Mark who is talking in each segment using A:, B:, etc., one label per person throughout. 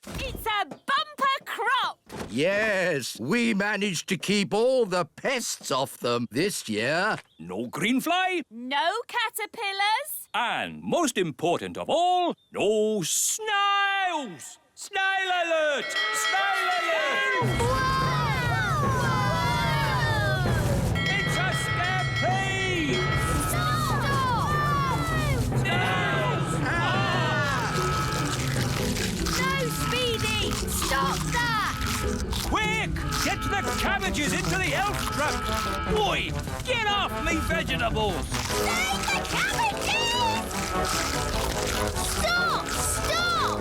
A: It's a bumper crop!
B: Yes, we managed to keep all the pests off them this year.
C: No greenfly.
A: No caterpillars.
C: And most important of all, no snails! Snail alert! Snail alert! It's a stampede!
A: Stop!
C: Snails!
A: No, Speedy! Stop that!
C: Quick! Get the cabbages into the elf truck! Boy, get off me vegetables!
A: Save the cabbages! Stop! Stop!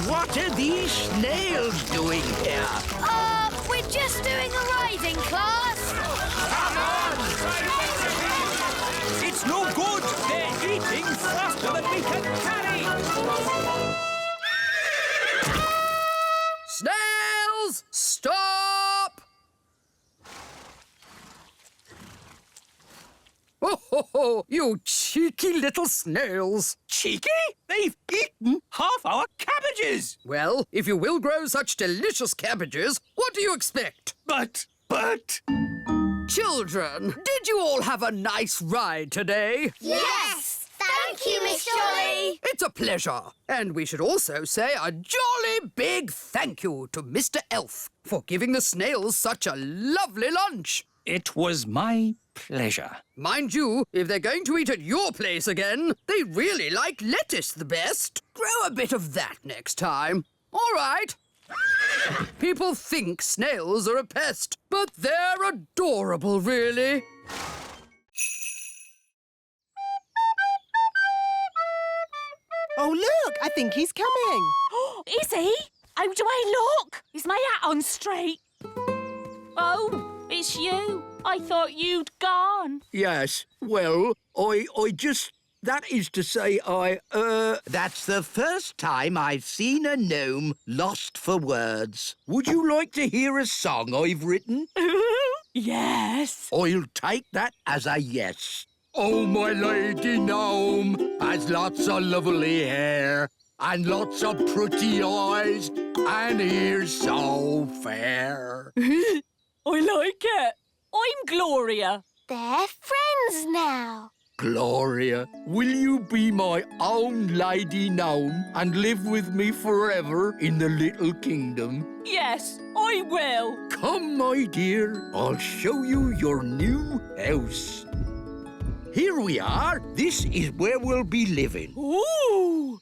B: What are these snails doing here?
A: We're just doing a riding class.
C: Come on! It's no good! They're eating faster than we can carry!
B: Snails, stop! Oh, you cheeky little snails.
C: Cheeky? They've eaten half our cabbages!
B: Well, if you will grow such delicious cabbages, what do you expect?
C: But...
B: Children, did you all have a nice ride today?
A: Yes! Thank you, Miss Jolly.
B: It's a pleasure. And we should also say a jolly big thank you to Mr. Elf for giving the snails such a lovely lunch.
C: It was my pleasure.
B: Mind you, if they're going to eat at your place again, they really like lettuce the best. Grow a bit of that next time. All right. People think snails are a pest, but they're adorable, really.
D: Oh, look! I think he's coming.
A: Is he? How do I look? Is my hat on straight? Oh, it's you. I thought you'd gone.
B: Yes, well, I just... That is to say, That's the first time I've seen a gnome lost for words. Would you like to hear a song I've written?
A: Yes.
B: I'll take that as a yes. Oh, my lady gnome has lots of lovely hair and lots of pretty eyes and ears so fair.
A: I like it. I'm Gloria.
E: They're friends now.
B: Gloria, will you be my own lady gnome and live with me forever in the little kingdom?
A: Yes, I will.
B: Come, my dear, I'll show you your new house. Here we are. This is where we'll be living.
A: Ooh.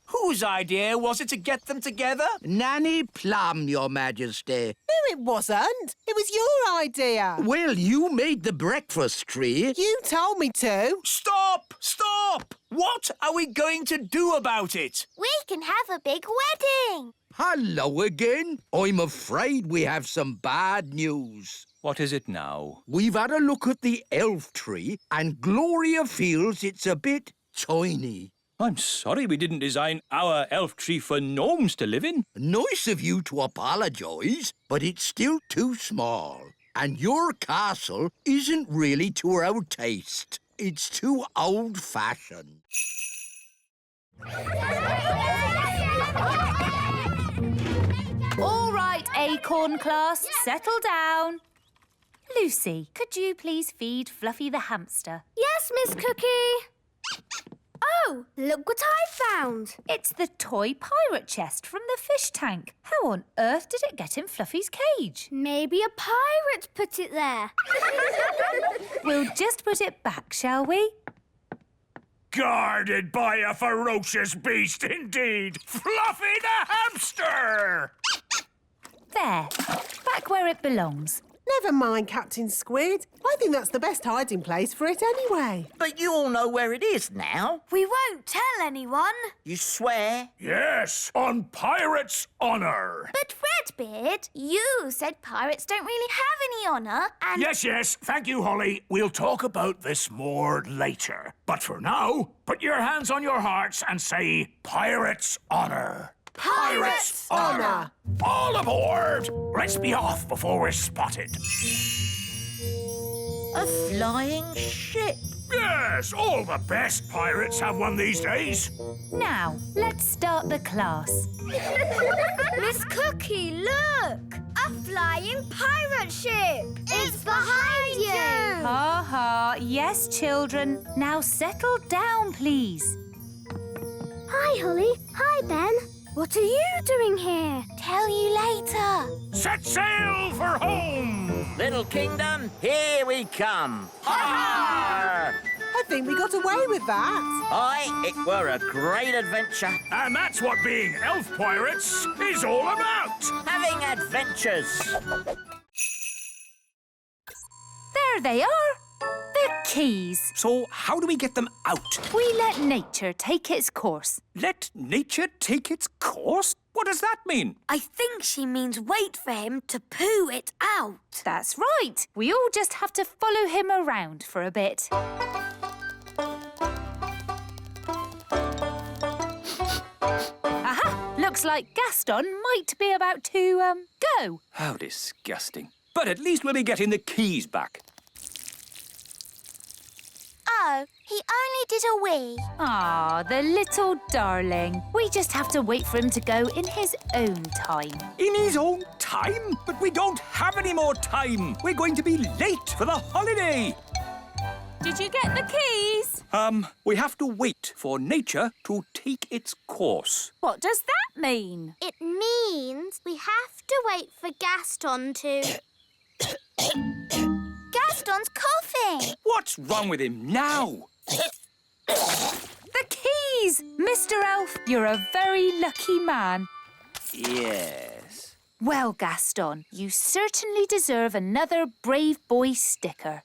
C: Whose idea was it to get them together?
B: Nanny Plum, Your Majesty.
D: No, it wasn't. It was your idea.
B: Well, you made the breakfast tree.
D: You told me to.
C: Stop! Stop! What are we going to do about it?
E: We can have a big wedding.
B: Hello again. I'm afraid we have some bad news.
C: What is it now?
B: We've had a look at the elf tree, and Gloria feels it's a bit tiny.
C: I'm sorry we didn't design our elf tree for gnomes to live in.
B: Nice of you to apologise, but it's still too small. And your castle isn't really to our taste. It's too old-fashioned.
F: All right, Acorn class, settle down. Lucy, could you please feed Fluffy the hamster?
E: Yes, Miss Cookie. Oh, look what I found.
F: It's the toy pirate chest from the fish tank. How on earth did it get in Fluffy's cage?
E: Maybe a pirate put it there.
F: We'll just put it back, shall we?
C: Guarded by a ferocious beast indeed! Fluffy the hamster!
F: There, back where it belongs.
D: Never mind, Captain Squid. I think that's the best hiding place for it anyway.
G: But you all know where it is now.
E: We won't tell anyone.
G: You swear?
C: Yes, on pirate's honour.
E: But Fredbeard, you said pirates don't really have any honour and...
C: Yes, thank you, Holly. We'll talk about this more later. But for now, put your hands on your hearts and say pirate's honour.
D: Pirate's honour.
C: All aboard! Let's be off before we're spotted.
G: A flying ship.
C: Yes, all the best pirates have one these days.
F: Now, let's start the class.
E: Miss Cookie, look! A flying pirate ship! It's behind you!
F: Ha. Yes, children. Now settle down, please.
E: Hi, Holly. Hi, Ben. What are you doing here? Tell you later.
C: Set sail for home!
G: Little kingdom, here we come. Ha!
D: I think we got away with that.
G: Aye, it were a great adventure.
C: And that's what being elf pirates is all about.
G: Having adventures.
F: There they are. The keys.
H: So how do we get them out?
F: We let nature take its course.
H: Let nature take its course? What does that mean?
E: I think she means wait for him to poo it out.
F: That's right. We all just have to follow him around for a bit. Aha! Looks like Gaston might be about to, go.
H: How disgusting. But at least we'll be getting the keys back.
E: Oh, he only did a wee.
F: Ah, the little darling. We just have to wait for him to go in his own time.
H: In his own time? But we don't have any more time. We're going to be late for the holiday.
A: Did you get the keys?
H: We have to wait for nature to take its course.
A: What does that mean?
E: It means we have to wait for Gaston to... Gaston's coughing.
H: What's wrong with him now?
F: The keys! Mr. Elf, you're a very lucky man.
H: Yes.
F: Well, Gaston, you certainly deserve another Brave Boy sticker.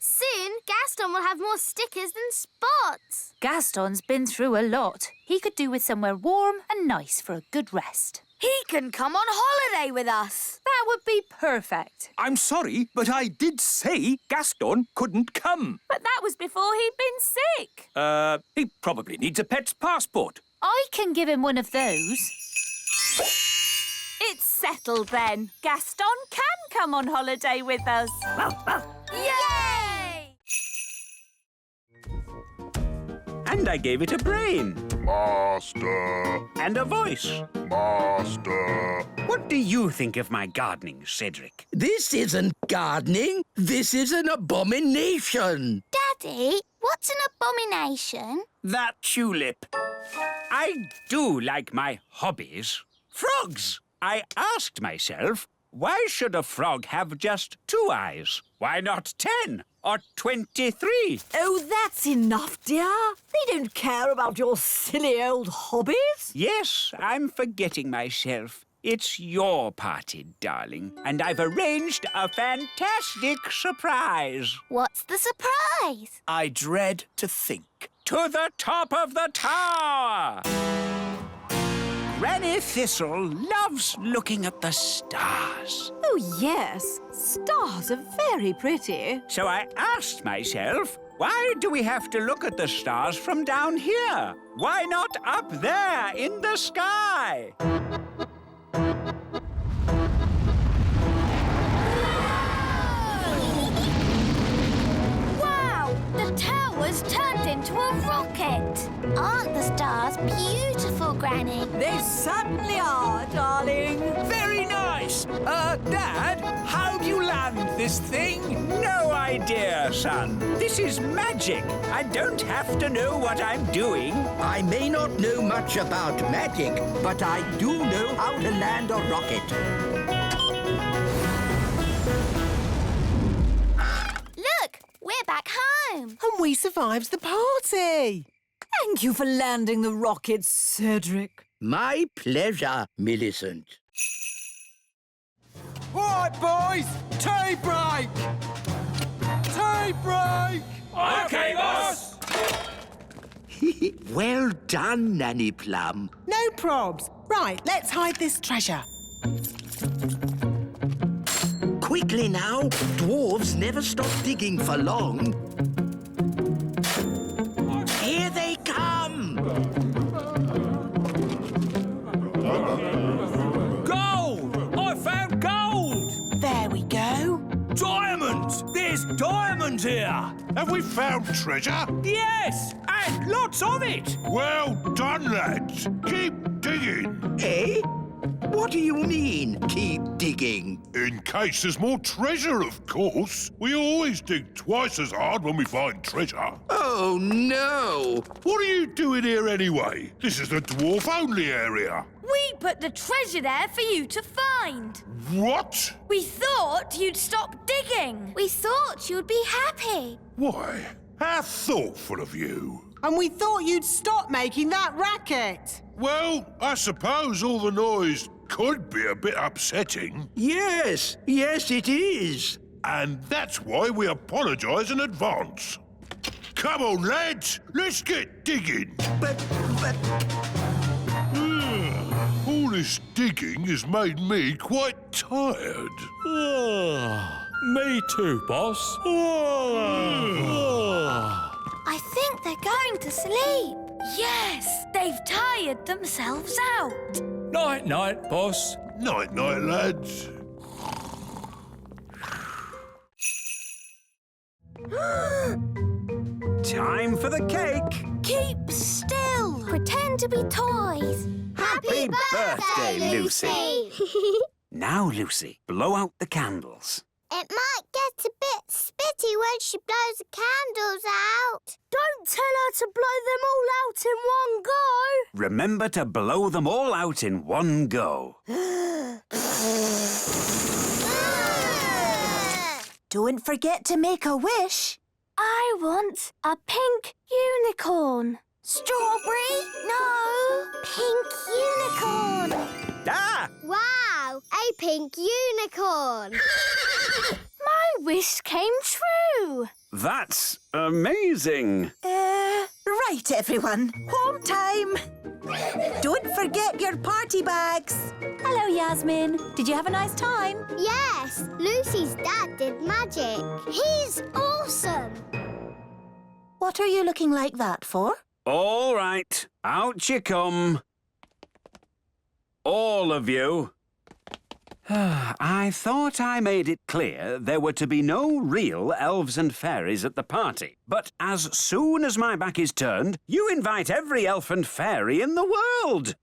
E: Soon, Gaston will have more stickers than spots.
F: Gaston's been through a lot. He could do with somewhere warm and nice for a good rest.
E: He can come on holiday with us.
F: That would be perfect.
H: I'm sorry, but I did say Gaston couldn't come.
A: But that was before he'd been sick.
H: He probably needs a pet's passport.
F: I can give him one of those.
A: It's settled then. Gaston can come on holiday with us.
E: Yay!
I: And I gave it a brain.
C: Master,
I: And a voice.
C: master.
I: What do you think of my gardening, Cedric?
B: This isn't gardening. This is an abomination.
E: Daddy, what's an abomination?
I: That tulip. I do like my hobbies. Frogs! I asked myself, why should a frog have just 2 eyes? Why not 10 or 23?
J: Oh, that's enough, dear. They don't care about your silly old hobbies.
I: Yes, I'm forgetting myself. It's your party, darling, and I've arranged a fantastic surprise.
E: What's the surprise?
C: I dread to think.
I: To the top of the tower! Granny Thistle loves looking at the stars.
J: Oh, yes. Stars are very pretty.
I: So I asked myself, why do we have to look at the stars from down here? Why not up there in the sky?
E: Wow! The tower's turned into a rocket. Aren't the stars beautiful, Granny?
J: They certainly are, darling.
C: Very nice. Dad, how do you land this thing?
I: No idea, son. This is magic. I don't have to know what I'm doing.
B: I may not know much about magic, but I do know how to land a rocket.
E: Look, we're back home.
D: And we survived the party.
J: Thank you for landing the rocket, Cedric.
B: My pleasure, Millicent.
C: All right, boys. Tea break. Tea break. OK, boss.
B: Well done, Nanny Plum.
D: No probs. Right, let's hide this treasure.
B: Quickly now. Dwarves never stop digging for long. Here they come!
C: Gold! I found gold!
D: There we go.
C: Diamonds! There's diamonds here!
K: Have we found treasure?
H: Yes, and lots of it.
K: Well done, lads. Keep digging.
L: Eh? What do you mean, keep digging?
K: In case there's more treasure, of course. We always dig twice as hard when we find treasure.
L: Oh, no!
K: What are you doing here anyway? This is the dwarf-only area.
E: We put the treasure there for you to find.
K: What?
E: We thought you'd stop digging. We thought you'd be happy.
K: Why? How thoughtful of you.
D: And we thought you'd stop making that racket.
K: Well, I suppose all the noise could be a bit upsetting.
L: Yes, it is.
K: And that's why we apologise in advance. Come on, lads, let's get digging.
L: But...
K: All this digging has made me quite tired.
H: Me too, boss.
E: I think they're going to sleep. Yes, they've tired themselves out.
H: Night-night, boss.
K: Night-night, lads.
I: Time for the cake.
E: Keep still. Pretend to be toys.
G: Happy birthday, Lucy.
I: Now, Lucy, blow out the candles.
E: It might get a bit spitty when she blows the candles out. Don't tell her to blow them all out in one go.
I: Remember to blow them all out in one go.
J: Don't forget to make a wish.
E: I want a pink unicorn. Strawberry? No. Pink unicorn.
I: Ah!
E: Wow, a pink unicorn. My wish came true.
I: That's amazing.
J: Right, everyone. Home time. Don't forget your party bags.
F: Hello, Yasmin. Did you have a nice time?
E: Yes, Lucy's dad did magic. He's awesome.
J: What are you looking like that for?
I: All right, out you come. All of you. I thought I made it clear there were to be no real elves and fairies at the party. But as soon as my back is turned, you invite every elf and fairy in the world.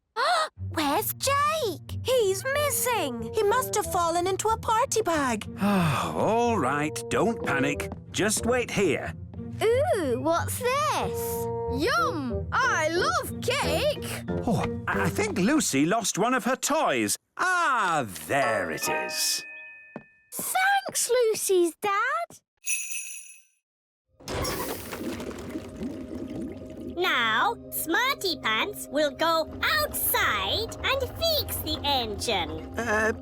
E: Where's Jake? He's missing.
J: He must have fallen into a party bag.
I: All right, don't panic. Just wait here.
E: Ooh, what's this? Yum! I love cake.
I: Oh, I think Lucy lost one of her toys. Ah, there it is.
E: Thanks, Lucy's dad.
M: Now, Smarty Pants will go outside and fix the engine.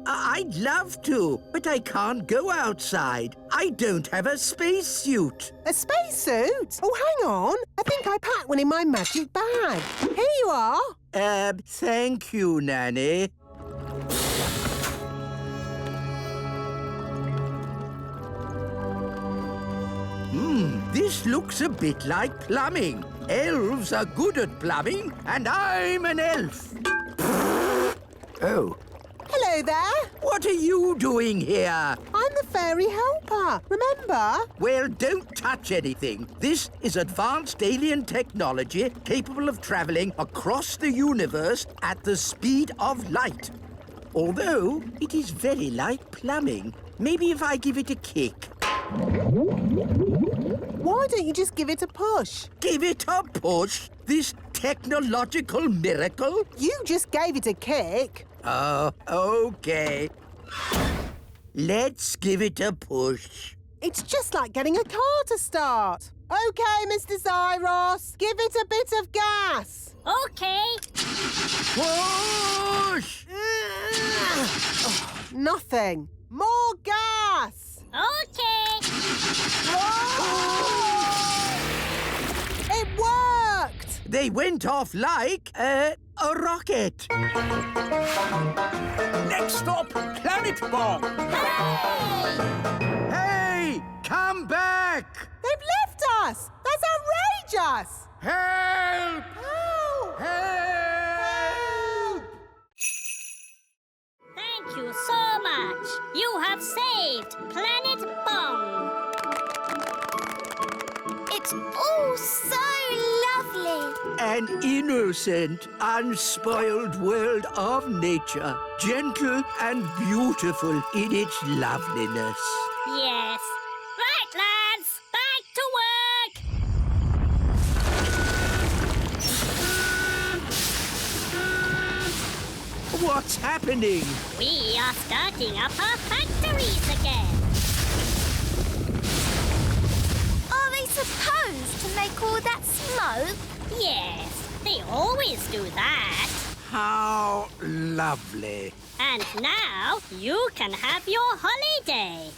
L: I'd love to, but I can't go outside. I don't have a spacesuit.
D: A spacesuit? Oh, hang on. I think I packed one in my magic bag. Here you are.
L: Thank you, Nanny. This looks a bit like plumbing. Elves are good at plumbing, and I'm an elf. Oh.
D: Hello there.
L: What are you doing here?
D: I'm the fairy helper, remember?
L: Well, don't touch anything. This is advanced alien technology capable of traveling across the universe at the speed of light. Although it is very like plumbing. Maybe if I give it a kick.
D: Why don't you just give it a push?
L: Give it a push? This technological miracle?
D: You just gave it a kick.
L: Oh, okay. Let's give it a push.
D: It's just like getting a car to start. OK, Mr. Zyros, give it a bit of gas.
M: Okay.
L: Push!
D: Nothing. More gas.
M: Okay.
D: It worked.
L: They went off like a rocket.
H: Next stop, Planet Bomb.
L: Hey, come back!
D: They've left us. That's outrageous.
L: Help!
D: Help!
L: Help!
M: Thank you so much. You have saved Planet Bong.
L: An innocent, unspoiled world of nature, gentle and beautiful in its loveliness.
M: Yes. Right, lads, back to work.
L: What's happening?
M: We are starting up our factories again.
E: Are they supposed to make all that smoke?
M: Yes, they always do that.
L: How lovely.
M: And now you can have your holiday.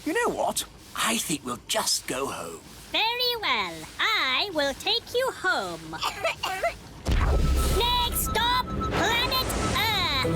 C: You know what? I think we'll just go home.
M: Very well. I will take you home. Next stop, planet Earth.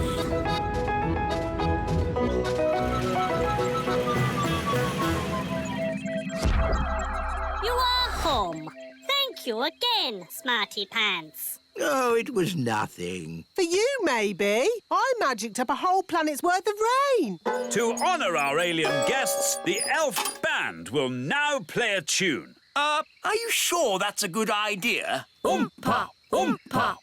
M: You are home. Thank you again, Smarty Pants.
L: Oh, it was nothing.
D: For you, maybe. I magicked up a whole planet's worth of rain.
H: To honour our alien guests, the elf band will now play a tune.
C: Are you sure that's a good idea?
H: Oompa, oompa,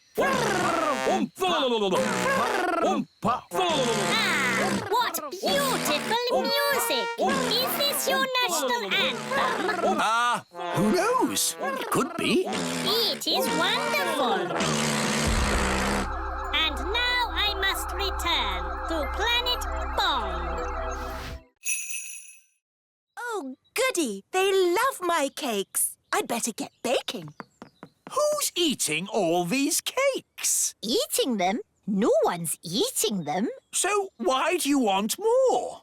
M: What beautiful music! Is this your national anthem?
C: Who knows? It could be.
M: It is wonderful. And now I must return to Planet Bong.
J: Oh, goody. They love my cakes. I'd better get baking.
C: Who's eating all these cakes?
E: Eating them? No one's eating them.
C: So why do you want more?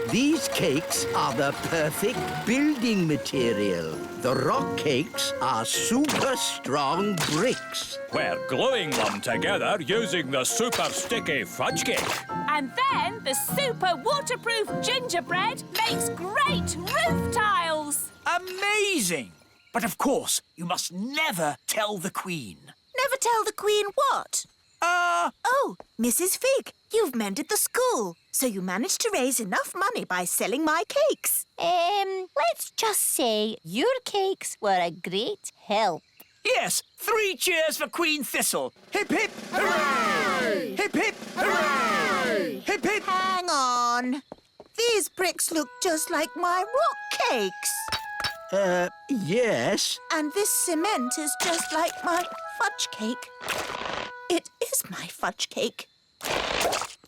L: These cakes are the perfect building material. The rock cakes are super strong bricks.
H: We're gluing them together using the super sticky fudge cake.
A: And then the super waterproof gingerbread makes great roof tiles.
C: Amazing! But of course, you must never tell the Queen.
J: Never tell the Queen what? Oh, Mrs. Fig, you've mended the school, so you managed to raise enough money by selling my cakes.
E: Let's just say your cakes were a great help.
C: Yes, 3 cheers for Queen Thistle. Hip, hip, hooray! Hip, hip, hooray! Hip, hip.
J: Hang on. These bricks look just like my rock cakes.
L: Yes.
J: And this cement is just like my fudge cake. It is my fudge cake.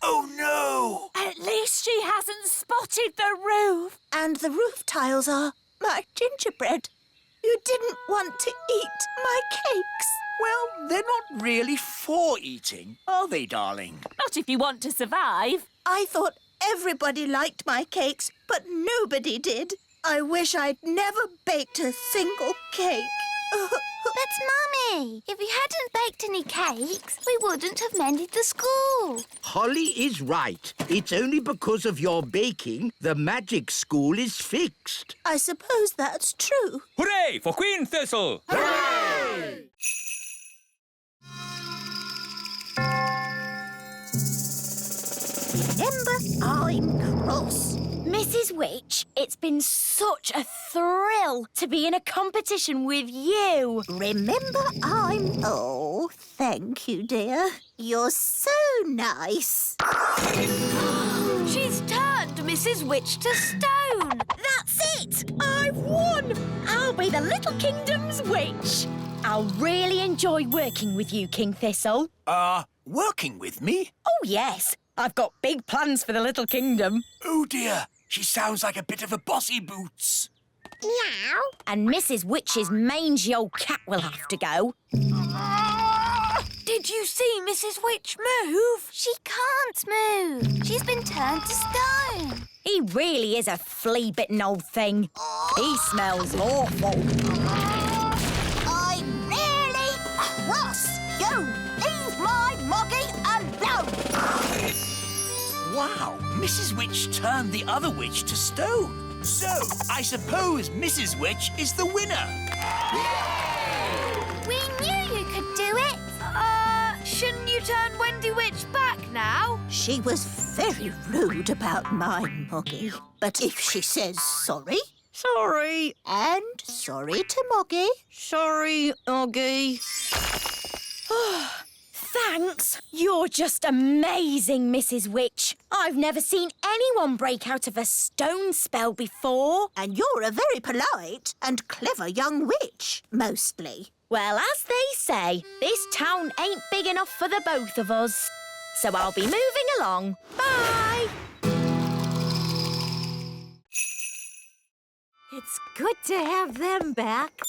C: Oh, no!
A: At least she hasn't spotted the roof.
J: And the roof tiles are my gingerbread. You didn't want to eat my cakes.
C: Well, they're not really for eating, are they, darling?
A: Not if you want to survive.
J: I thought everybody liked my cakes, but nobody did. I wish I'd never baked a single cake.
E: But, Mummy, if we hadn't baked any cakes, we wouldn't have mended the school.
L: Holly is right. It's only because of your baking the magic school is fixed.
J: I suppose that's true.
H: Hooray for Queen Thistle!
C: Hooray!
E: Remember, I'm cross. Mrs. Witch, it's been such a thrill to be in a competition with you.
J: Remember, Oh, thank you, dear. You're so nice.
E: She's turned Mrs. Witch to stone. That's it! I've won! I'll be the Little Kingdom's witch. I'll really enjoy working with you, King Thistle.
C: Working with me?
E: Oh, yes. I've got big plans for the Little Kingdom.
C: Oh, dear. She sounds like a bit of a bossy boots.
E: Meow. And Mrs. Witch's mangy old cat will have to go. Did you see Mrs. Witch move? She can't move. She's been turned to stone. He really is a flea-bitten old thing. He smells awful.
J: I'm really cross. You leave my moggy alone.
C: Wow, Mrs. Witch turned the other witch to stone. So, I suppose Mrs. Witch is the winner.
E: We knew you could do it. Shouldn't you turn Wendy Witch back now?
J: She was very rude about my moggy. But if she says sorry, Sorry. And sorry to Moggy.
A: Sorry, Oggy.
E: Thanks. You're just amazing, Mrs. Witch. I've never seen anyone break out of a stone spell before.
J: And you're a very polite and clever young witch, mostly.
E: Well, as they say, this town ain't big enough for the both of us. So I'll be moving along. Bye.
N: It's good to have them back.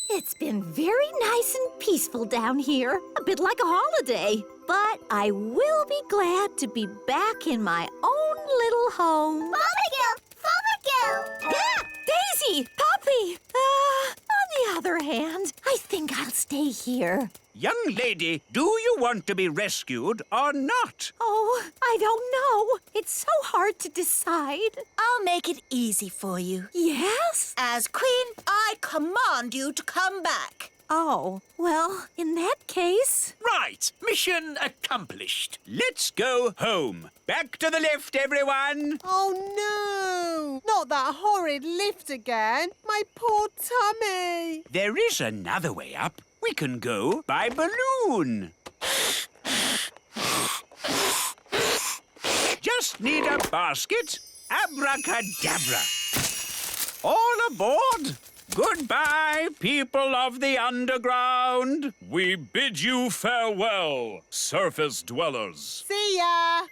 N: It's been very nice and peaceful down here, a bit like a holiday. But I will be glad to be back in my own little home.
M: Fothergill!
N: Ah, Daisy! Poppy! On the other hand, I think I'll stay here.
I: Young lady, do you want to be rescued or not?
N: Oh, I don't know. It's so hard to decide.
J: I'll make it easy for you.
N: Yes?
J: As Queen, I command you to come back.
N: Oh, well, in that case...
H: Right, mission accomplished.
I: Let's go home. Back to the lift, everyone.
D: Oh, no! Not that horrid lift again. My poor tummy.
I: There is another way up. We can go by balloon. Just need a basket. Abracadabra. All aboard. Goodbye, people of the underground.
O: We bid you farewell, surface dwellers.
D: See ya!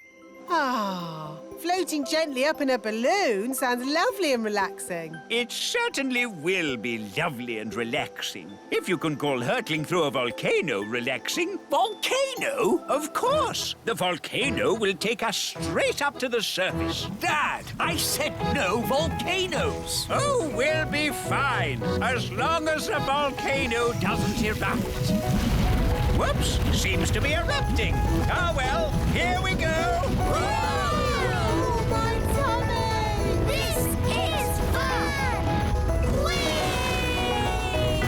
D: Ah, floating gently up in a balloon sounds lovely and relaxing.
I: It certainly will be lovely and relaxing. If you can call hurtling through a volcano relaxing.
H: Volcano?
I: Of course. The volcano will take us straight up to the surface.
H: Dad, I said no volcanoes.
I: Oh, we'll be fine, as long as the volcano doesn't erupt. Whoops, seems to be erupting. Oh, well, here we go.
M: Oh, my tummy! This is fun! Whee!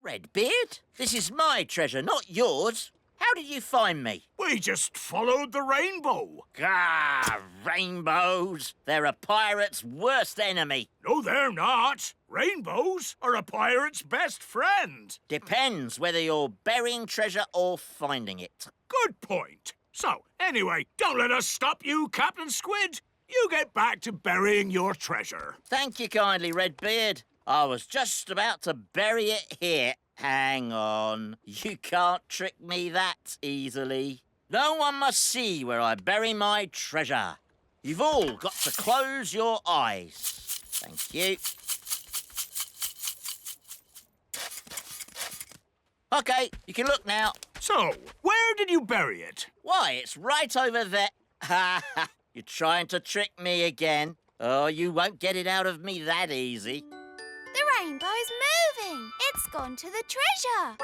G: Redbeard, this is my treasure, not yours. How did you find me?
C: We just followed the rainbow.
G: Ah, rainbows. They're a pirate's worst enemy.
C: No, they're not. Rainbows are a pirate's best friend.
G: Depends whether you're burying treasure or finding it.
C: Good point. So, anyway, don't let us stop you, Captain Squid. You get back to burying your treasure.
G: Thank you kindly, Redbeard. I was just about to bury it here. Hang on. You can't trick me that easily. No one must see where I bury my treasure. You've all got to close your eyes. Thank you. OK, you can look now.
C: So, where did you bury it?
G: Why, it's right over there. Ha ha! You're trying to trick me again. Oh, you won't get it out of me that easy.
P: The rainbow's moving. It's gone to the treasure.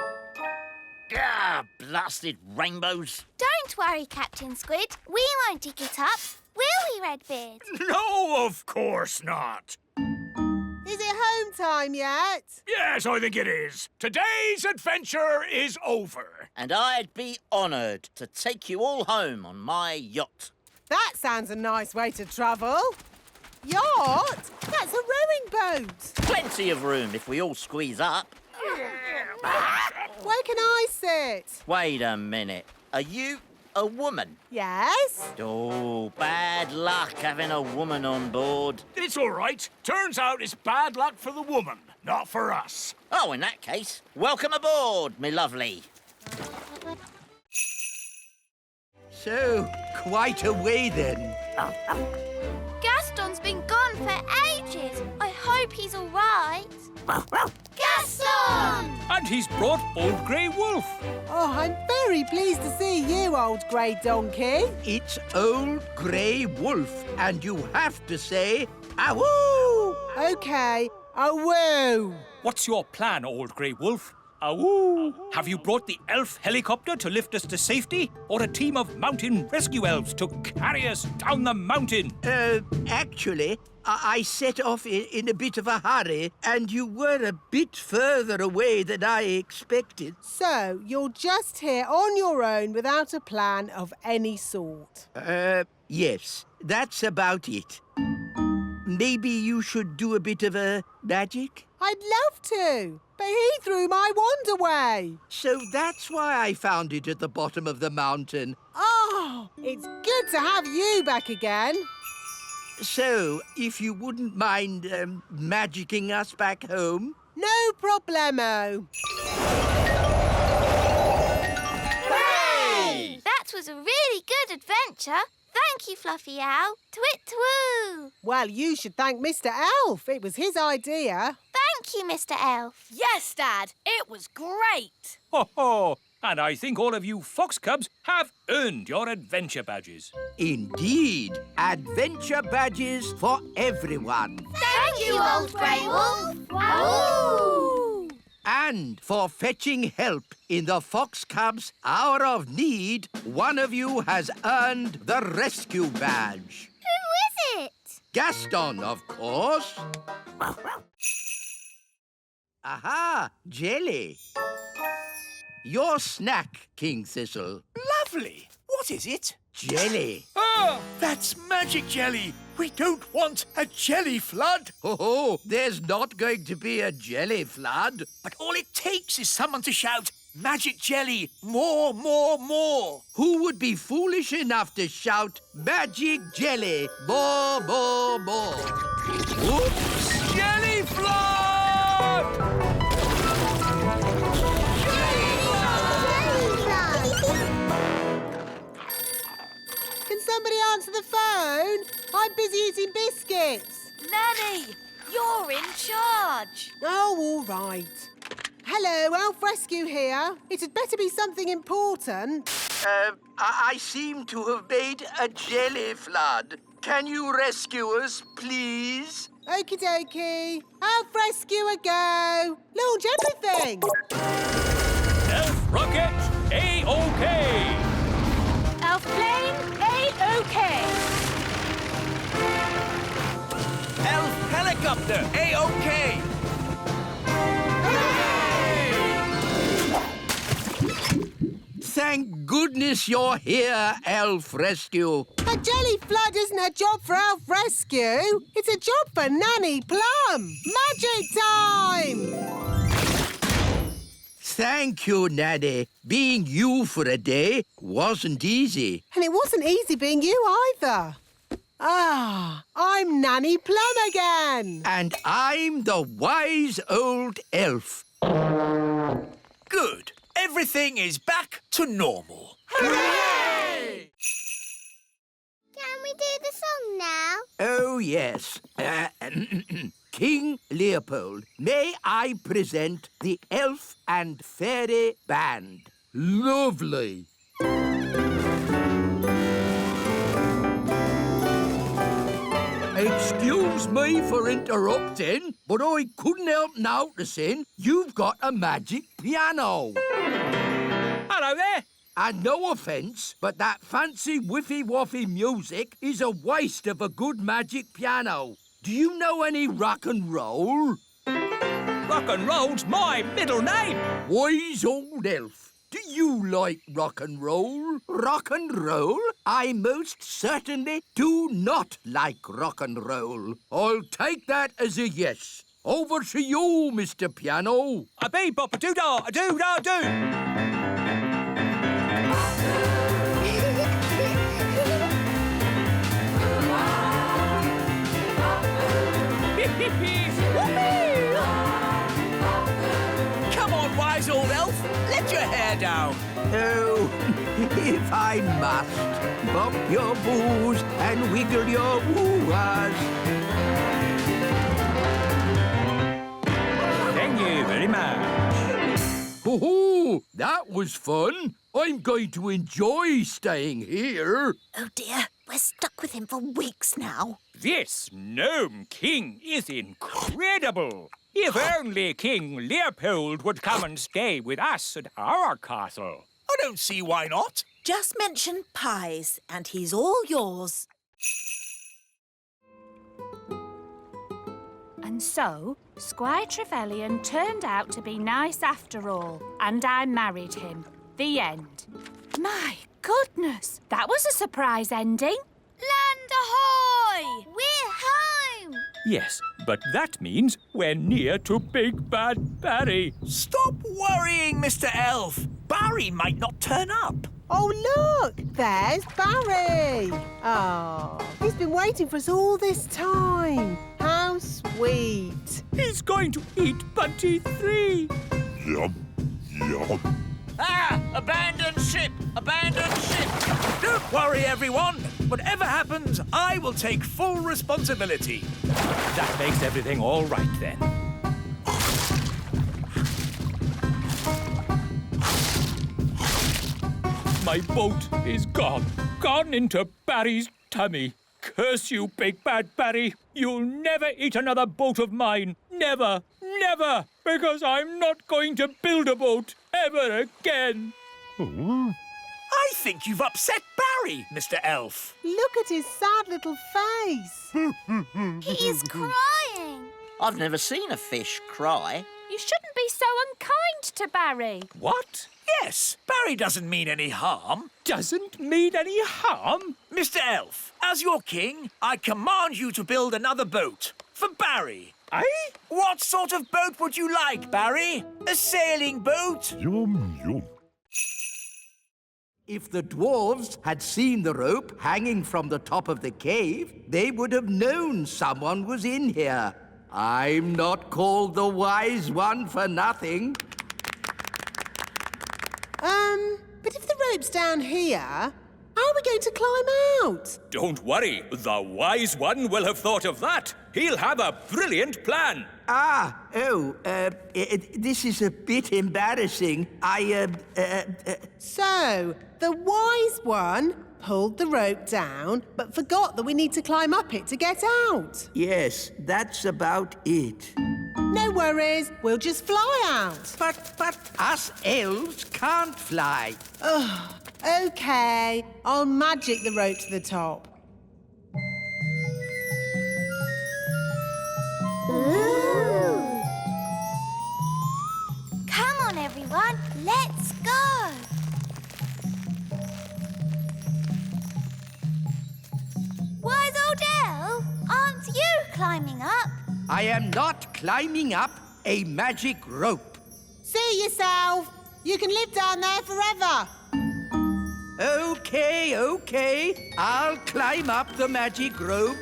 G: Ah, blasted rainbows.
P: Don't worry, Captain Squid. We won't dig it up, will we, Redbeard?
C: No, of course not.
D: Is it home time yet?
C: Yes, I think it is. Today's adventure is over.
G: And I'd be honoured to take you all home on my yacht.
D: That sounds a nice way to travel. Yacht? That's a rowing boat.
G: Plenty of room if we all squeeze up.
D: Where can I sit?
G: Wait a minute. Are you a woman?
D: Yes.
G: Oh, bad luck having a woman on board.
C: It's all right. Turns out it's bad luck for the woman, not for us.
G: Oh, in that case, welcome aboard, me lovely.
L: So, quite a way then.
P: Gaston's been gone for ages. I hope he's all right. Gaston!
H: And he's brought Old Grey Wolf.
D: Oh, I'm very pleased to see you, old grey donkey.
L: It's Old Grey Wolf, and you have to say, awoo!
D: OK, awoo.
H: What's your plan, Old Grey Wolf? Awoo! Have you brought the elf helicopter to lift us to safety, or a team of mountain rescue elves to carry us down the mountain?
L: Actually, I set off in a bit of a hurry, and you were a bit further away than I expected.
D: So, you're just here on your own without a plan of any sort?
L: Yes, that's about it. Maybe you should do a bit of a magic?
D: I'd love to, but he threw my wand away.
L: So that's why I found it at the bottom of the mountain.
D: Oh, it's good to have you back again.
L: So, if you wouldn't mind magicking us back home?
D: No problemo.
P: Hooray! That was a really good adventure. Thank you, Fluffy Owl. Twit-twoo!
D: Well, you should thank Mr. Elf. It was his idea.
P: Thank you, Mr. Elf.
A: Yes, Dad. It was great.
H: Ho ho! And I think all of you fox cubs have earned your adventure badges.
L: Indeed. Adventure badges for everyone.
P: Thank you, Old Grey Wolf. Wahoo!
L: And for fetching help in the Fox Cubs' hour of need, one of you has earned the rescue badge.
P: Who is it?
L: Gaston, of course. Aha, jelly. Your snack, King Thistle.
C: Lovely. What is it?
L: Jelly.
C: Oh, that's magic jelly. We don't want a jelly flood.
L: Oh, there's not going to be a jelly flood.
C: But all it takes is someone to shout, magic jelly, more, more, more.
L: Who would be foolish enough to shout, magic jelly, more, more, more? Whoops!
C: Jelly flood!
D: Can somebody answer the phone? I'm busy eating biscuits.
A: Nanny, you're in charge.
D: Oh, all right. Hello, Elf Rescue here. It had better be something important.
L: I seem to have made a jelly flood. Can you rescue us, please?
D: Okie dokie. Elf Rescue a go. Launch everything.
H: Elf rocket, A-OK!
A: Elf plane, A-OK.
C: Elf helicopter, A-OK.
L: Thank goodness you're here, Elf Rescue.
D: A jelly flood isn't a job for Elf Rescue. It's a job for Nanny Plum. Magic time!
L: Thank you, Nanny. Being you for a day wasn't easy.
D: And it wasn't easy being you either. Ah, I'm Nanny Plum again.
L: And I'm the wise old elf.
C: Good. Everything is back to normal.
P: Hooray! Can we do the song now?
L: Oh, yes. King Leopold, may I present the Elf and Fairy Band? Lovely. Excuse me for interrupting, but I couldn't help noticing you've got a magic piano.
H: Hello there.
L: And no offence, but that fancy whiffy-woffy music is a waste of a good magic piano. Do you know any rock and roll?
H: Rock and roll's my middle name.
L: Wise old elf. Do you like rock and roll? Rock and roll? I most certainly do not like rock and roll. I'll take that as a yes. Over to you, Mr. Piano.
H: A bee bop a doo-dah, a doo-dah doo.
C: Come on, wise old elf. Let your hair down.
L: Oh, if I must, bop your boos and wiggle your woo-ahs.
H: Thank you very much.
L: Ho-ho! That was fun. I'm going to enjoy staying here.
J: Oh, dear. We're stuck with him for weeks now.
H: This Gnome King is incredible. If only King Leopold would come and stay with us at our castle.
Q: I don't see why not.
J: Just mention pies, and he's all yours.
A: And so, Squire Trevelyan turned out to be nice after all, and I married him. The end. My goodness, that was a surprise ending.
P: Land ahoy! We're home!
H: Yes, but that means we're near to Big Bad Barry.
Q: Stop worrying, Mr. Elf. Barry might not turn up.
D: Oh, look! There's Barry! Oh, he's been waiting for us all this time. How sweet.
H: He's going to eat Bunty 3.
K: Yum, yum.
G: Ah! Abandoned ship! Abandoned ship!
Q: Don't worry, everyone. Whatever happens, I will take full responsibility.
H: That makes everything all right, then. My boat is gone. Gone into Barry's tummy. Curse you, Big Bad Barry. You'll never eat another boat of mine. Never, never. Because I'm not going to build a boat ever again.
Q: I think you've upset Barry, Mr. Elf.
D: Look at his sad little face.
P: He's crying.
G: I've never seen a fish cry.
A: You shouldn't be so unkind to Barry.
H: What?
Q: Yes, Barry doesn't mean any harm.
H: Doesn't mean any harm?
Q: Mr. Elf, as your king, I command you to build another boat for Barry.
H: Aye?
Q: What sort of boat would you like, Barry? A sailing boat?
K: Yum, yum.
L: If the dwarves had seen the rope hanging from the top of the cave, they would have known someone was in here. I'm not called the Wise One for nothing.
D: But if the rope's down here, how are we going to climb out?
H: Don't worry. The Wise One will have thought of that. He'll have a brilliant plan.
L: This is a bit embarrassing.
D: So, the Wise One pulled the rope down, but forgot that we need to climb up it to get out.
L: Yes, that's about it.
D: No worries, we'll just fly out.
L: But us elves can't fly.
D: Ugh, OK, I'll magic the rope to the top.
P: Ooh. Come on, everyone, let's go. Wise old elf, aren't you climbing up?
L: I am not climbing up a magic rope.
D: See yourself. You can live down there forever.
L: OK. I'll climb up the magic rope.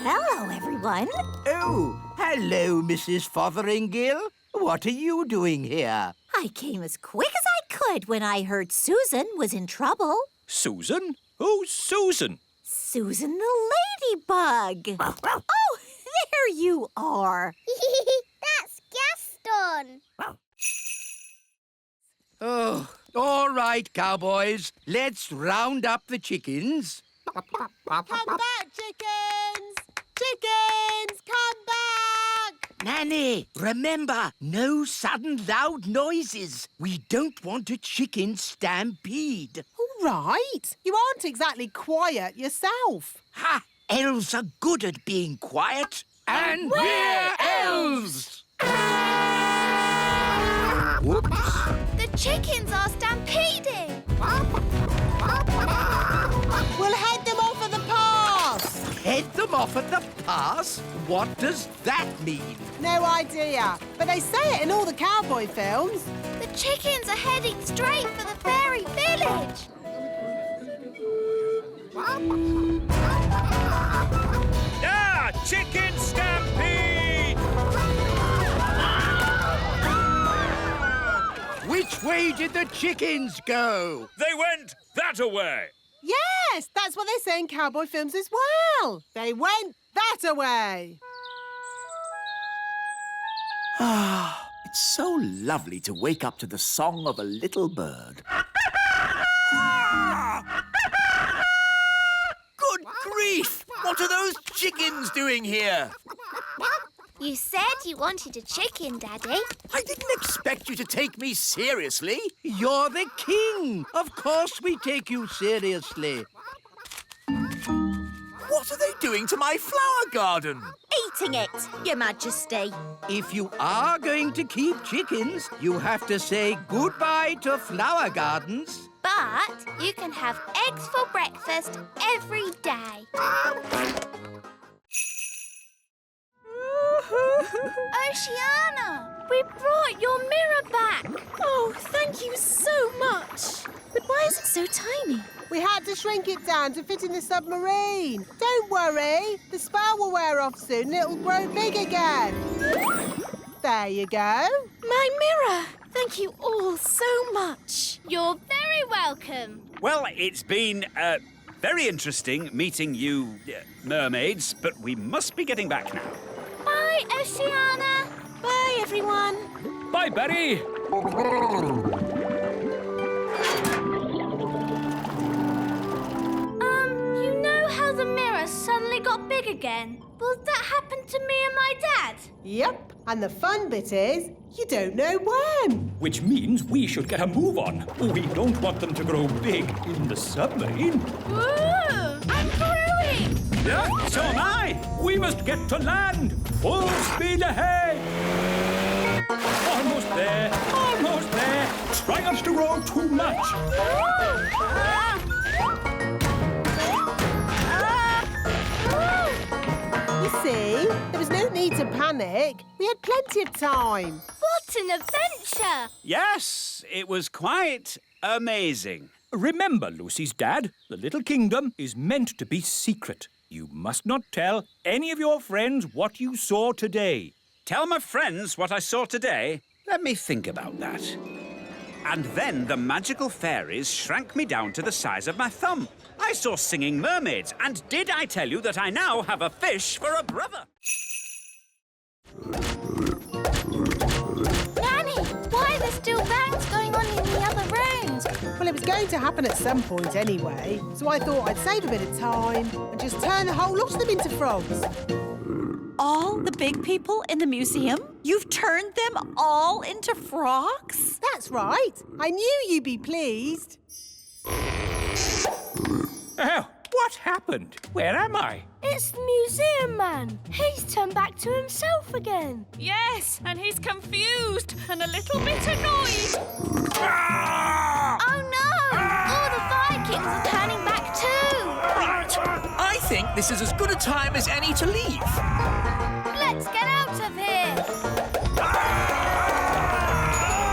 N: Hello, everyone.
L: Oh, hello, Mrs. Fotheringill. What are you doing here?
N: I came as quick as I could when I heard Susan was in trouble.
H: Susan? Who's Susan?
N: Susan the ladybug. Oh, there you are.
P: That's Gaston.
L: Oh, all right, cowboys. Let's round up the chickens.
D: Come back, chickens! Chickens, come back!
L: Nanny, remember, no sudden loud noises. We don't want a chicken stampede.
D: All right. You aren't exactly quiet yourself.
L: Ha! Elves are good at being quiet. And we're elves! Whoops.
P: The chickens are stampeding.
D: We'll head them off at the pass.
L: Head them off at the pass? What does that mean?
D: No idea, but they say it in all the cowboy films.
P: The chickens are heading straight for the fairy village.
H: Ah! Chicken stampede!
L: Which way did the chickens go?
O: They went that-a-way.
D: Yes, that's what they say in cowboy films as well. They went that-a-way.
Q: Ah, it's so lovely to wake up to the song of a little bird. What are those chickens doing here?
P: You said you wanted a chicken, Daddy.
Q: I didn't expect you to take me seriously.
L: You're the king. Of course we take you seriously.
Q: What are they doing to my flower garden?
N: Eating it, Your Majesty.
L: If you are going to keep chickens, you have to say goodbye to flower gardens.
P: But you can have eggs for breakfast every day. Oceana, we brought your mirror back.
N: Oh, thank you so much. But why is it so tiny?
D: We had to shrink it down to fit in the submarine. Don't worry. The spell will wear off soon and it'll grow big again. There you go.
N: My mirror. Thank you all so much.
P: You're very welcome.
I: Well, it's been very interesting meeting you mermaids, but we must be getting back now.
P: Bye, Oceana.
N: Bye, everyone.
H: Bye, Betty.
P: You know how the mirror suddenly got big again? Will that happen to me and my dad?
D: Yep. And the fun bit is, you don't know when.
H: Which means we should get a move on. We don't want them to grow big in the submarine.
P: Ooh, I'm growing.
H: Yeah, so am I. We must get to land. Full speed ahead. Almost there. Almost there. Try not to grow too much.
D: You see, there was no need to panic. We had plenty of time.
P: What an adventure!
I: Yes, it was quite amazing.
H: Remember, Lucy's dad, the little kingdom is meant to be secret. You must not tell any of your friends what you saw today.
I: Tell my friends what I saw today? Let me think about that. And then the magical fairies shrank me down to the size of my thumb. I saw singing mermaids, and did I tell you that I now have a fish for a brother?
P: Nanny, why are there still bangs going on in the other rooms?
D: Well, it was going to happen at some point anyway, so I thought I'd save a bit of time and just turn the whole lot of them into frogs.
N: All the big people in the museum? You've turned them all into frogs?
D: That's right. I knew you'd be pleased.
H: Oh, what happened? Where am I?
P: It's the museum man. He's turned back to himself again.
A: Yes, and he's confused and a little bit annoyed.
P: Oh no! All the Vikings are turning back too.
Q: Right. I think this is as good a time as any to leave.
P: Let's get out of here.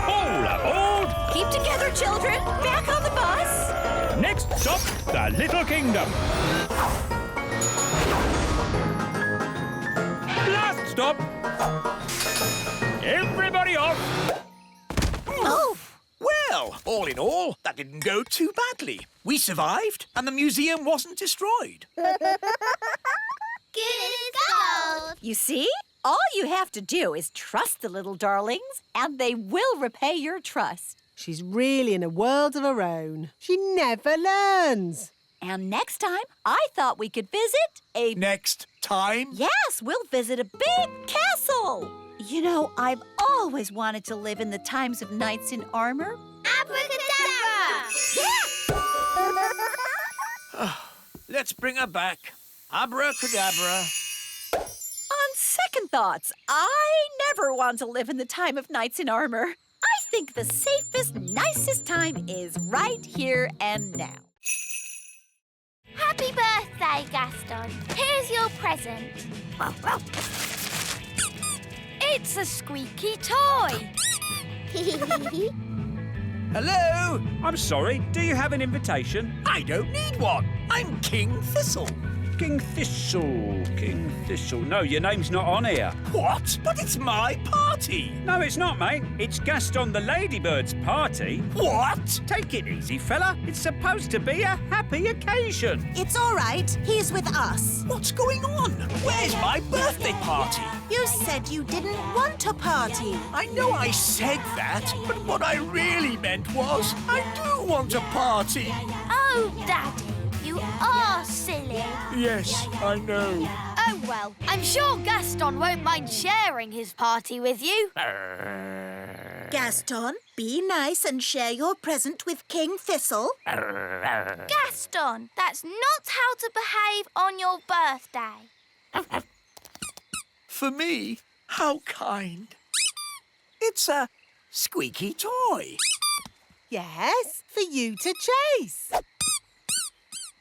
H: All aboard!
N: Keep together, children. Back on the bus.
H: Next stop, the Little Kingdom. Last stop. Everybody off.
Q: Oh! Well, all in all, that didn't go too badly. We survived, and the museum wasn't destroyed.
P: Good as gold.
N: You see? All you have to do is trust the little darlings, and they will repay your trust.
D: She's really in a world of her own. She never learns.
N: And next time, I thought we could visit a...
Q: Next time?
N: Yes, we'll visit a big castle. You know, I've always wanted to live in the times of knights in armor.
P: Abracadabra!
Q: Let's bring her back. Abracadabra.
N: On second thoughts, I never want to live in the time of knights in armor. I think the safest, nicest time is right here and now.
P: Happy birthday, Gaston. Here's your present. It's a squeaky toy.
Q: Hello?
I: I'm sorry, do you have an invitation?
Q: I don't need one. I'm King Thistle.
I: King Thistle, King Thistle. No, your name's not on here.
Q: What? But it's my party.
I: No, it's not, mate. It's Gaston the Ladybird's party.
Q: What?
I: Take it easy, fella. It's supposed to be a happy occasion.
J: It's all right. He's with us.
Q: What's going on? Where's my birthday party?
J: You said you didn't want a party.
Q: I know I said that, but what I really meant was I do want a party.
P: Oh, Daddy, you are silly.
Q: Yes, I know.
P: Oh, well, I'm sure Gaston won't mind sharing his party with you.
J: Gaston, be nice and share your present with King Thistle.
P: Gaston, that's not how to behave on your birthday.
Q: For me? How kind. It's a squeaky toy.
D: Yes, for you to chase.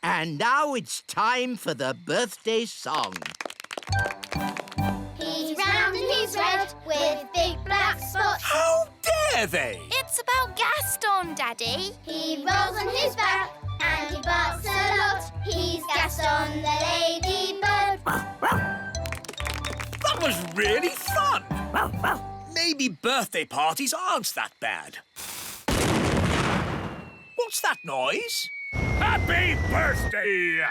L: And now it's time for the birthday song.
M: He's round and he's red with big black spots.
Q: How dare they?
P: It's about Gaston, Daddy.
M: He rolls on his back and he barks a lot. He's Gaston the ladybird.
Q: That was really fun. Maybe birthday parties aren't that bad. What's that noise?
C: Happy birthday!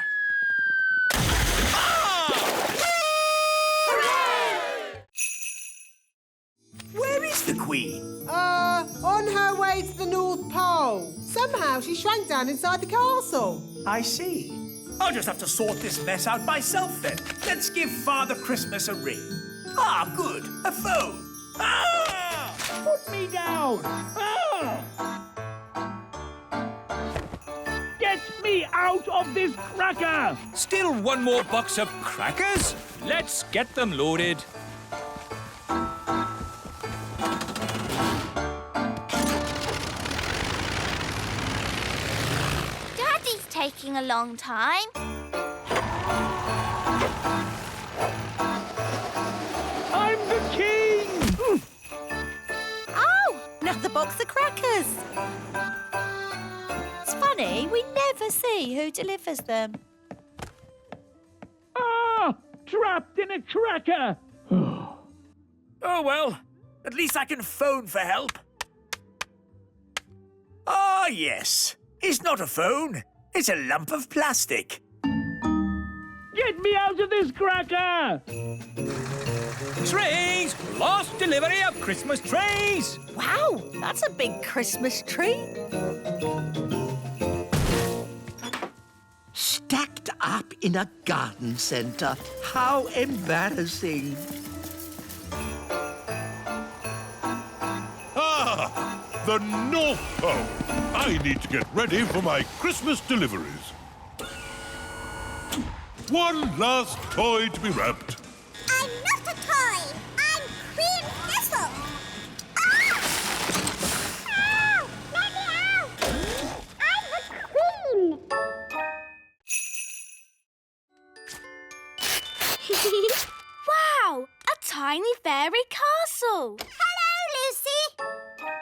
Q: Where is the Queen?
D: On her way to the North Pole. Somehow she shrank down inside the castle.
Q: I see. I'll just have to sort this mess out myself then. Let's give Father Christmas a ring. Ah, good. A phone. Ah!
H: Put me down! Ah! Get me out of this cracker! Still one more box of crackers? Let's get them loaded.
P: Daddy's taking a long time.
H: I'm the king!
N: Oh, another box of crackers. It's funny, we never see who delivers them.
H: Ah! Trapped in a cracker!
Q: Oh, well, at least I can phone for help. Ah, yes. It's not a phone. It's a lump of plastic.
H: Get me out of this cracker! Trays! Last delivery of Christmas trays!
N: Wow, that's a big Christmas tree.
L: Stacked up in a garden centre. How embarrassing.
K: Ah! The North Pole! I need to get ready for my Christmas deliveries. One last toy to be wrapped.
M: I'm not a toy. I'm Queen Thistle. Ah! Ow! Let me out! I'm the queen.
P: Wow! A tiny fairy castle.
M: Hello, Lucy.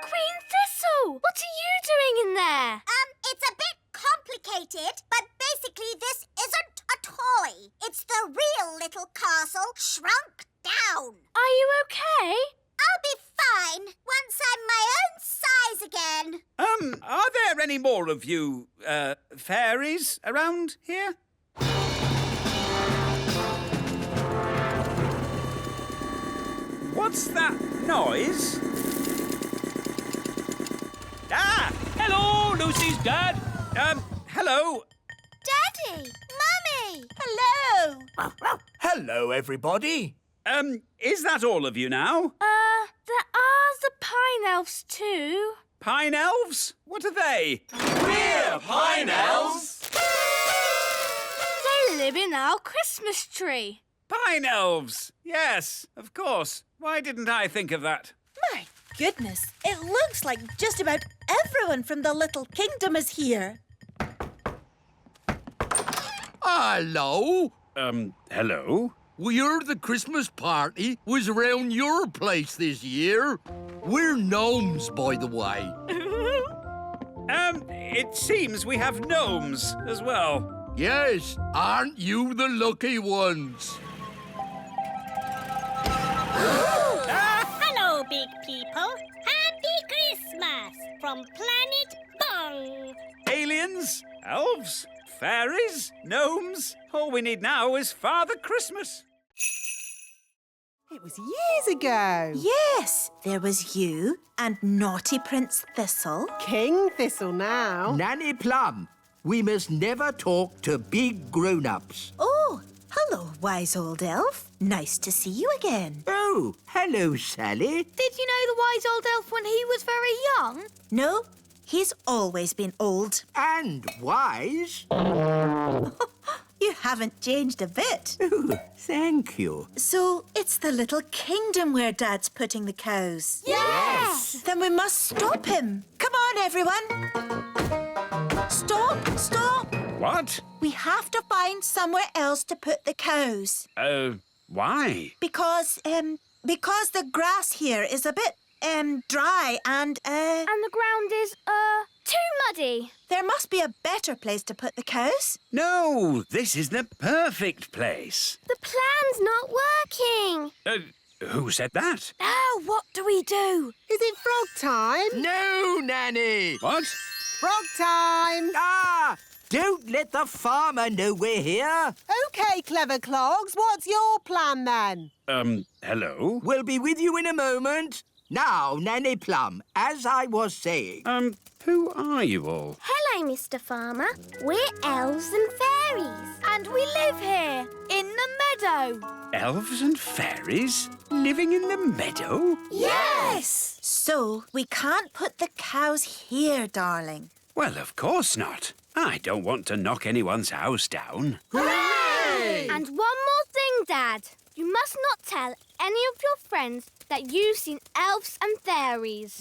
P: Queen Thistle, what are you doing in there?
M: It's a bit complicated, but basically this isn't a toy. It's the real little castle shrunk down.
P: Are you okay?
M: I'll be fine once I'm my own size again.
I: Are there any more of you, fairies around here? What's that noise? Ah!
H: Hello, Lucy's dad.
I: Hello.
P: Daddy! Mummy!
J: Hello.
Q: Hello, everybody.
I: Is that all of you now?
P: There are the pine elves too.
I: Pine elves? What are they?
O: We're Pine Elves!
P: They live in our Christmas tree.
I: Pine elves! Yes, of course. Why didn't I think of that?
J: My goodness, it looks like just about everyone from the Little Kingdom is here.
B: Hello.
I: Hello?
B: We heard the Christmas party was around your place this year. We're gnomes, by the way.
I: It seems we have gnomes as well.
B: Yes, aren't you the lucky ones?
M: Hello, big people. Happy Christmas from Planet Bung.
I: Aliens, elves, fairies, gnomes. All we need now is Father Christmas.
D: It was years ago.
J: Yes, there was you and naughty Prince Thistle.
D: King Thistle now.
L: Nanny Plum, we must never talk to big grown-ups.
J: Oh, Hello, wise old elf. Nice to see you again.
L: Oh, hello, Sally.
E: Did you know the wise old elf when he was very young?
J: No, he's always been old.
L: And wise.
J: You haven't changed a bit.
L: Oh, thank you.
J: So it's the little kingdom where Dad's putting the cows?
E: Yes!
J: Then we must stop him. Come on, everyone. Stop, stop.
I: What?
J: We have to find somewhere else to put the cows.
I: Why?
J: Because the grass here is a bit, dry and,
P: And the ground is, too muddy.
J: There must be a better place to put the cows.
I: No, this is the perfect place.
P: The plan's not working.
I: Who said that?
E: Now, what do we do?
D: Is it frog time?
L: No, Nanny.
I: What?
D: Frog time!
L: Ah! Don't let the farmer know we're here.
D: OK, clever clogs, what's your plan then?
I: Hello?
L: We'll be with you in a moment. Now, Nanny Plum, as I was saying...
I: Who are you all?
P: Hello, Mr. Farmer. We're elves and fairies.
E: And we live here, in the meadow.
I: Elves and fairies living in the meadow?
E: Yes!
J: So we can't put the cows here, darling.
I: Well, of course not. I don't want to knock anyone's house down.
P: Hooray! And one more thing, Dad. You must not tell any of your friends that you've seen elves and fairies.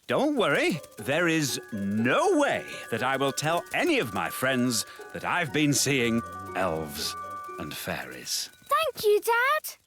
I: Don't worry. There is no way that I will tell any of my friends that I've been seeing elves and fairies.
P: Thank you, Dad.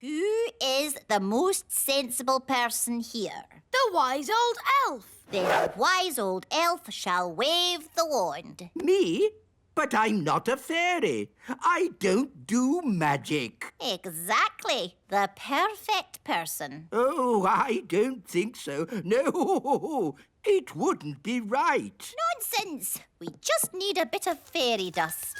M: Who is the most sensible person here?
E: The wise old elf.
M: The wise old elf shall wave the wand.
L: Me? But I'm not a fairy. I don't do magic.
M: Exactly. The perfect person.
L: Oh, I don't think so. No, it wouldn't be right.
M: Nonsense. We just need a bit of fairy dust.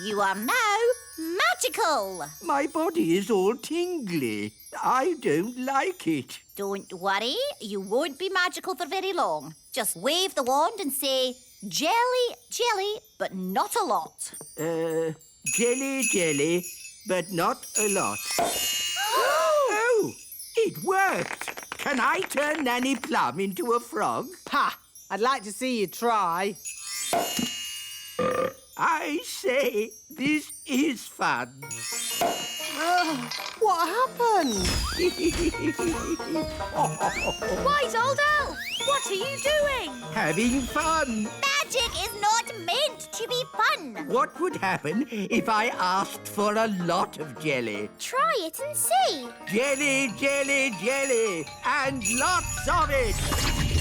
M: You are now magical.
L: My body is all tingly. I don't like it.
M: Don't worry. You won't be magical for very long. Just wave the wand and say, jelly, jelly, but not a lot.
L: Jelly, jelly, but not a lot. Oh, it worked. Can I turn Nanny Plum into a frog?
D: Ha! I'd like to see you try.
L: I say, this is fun.
D: What happened?
E: Wise old elf, what are you doing?
L: Having fun.
M: Magic is not meant to be fun.
L: What would happen if I asked for a lot of jelly?
P: Try it and see.
L: Jelly, jelly, jelly, and lots of it.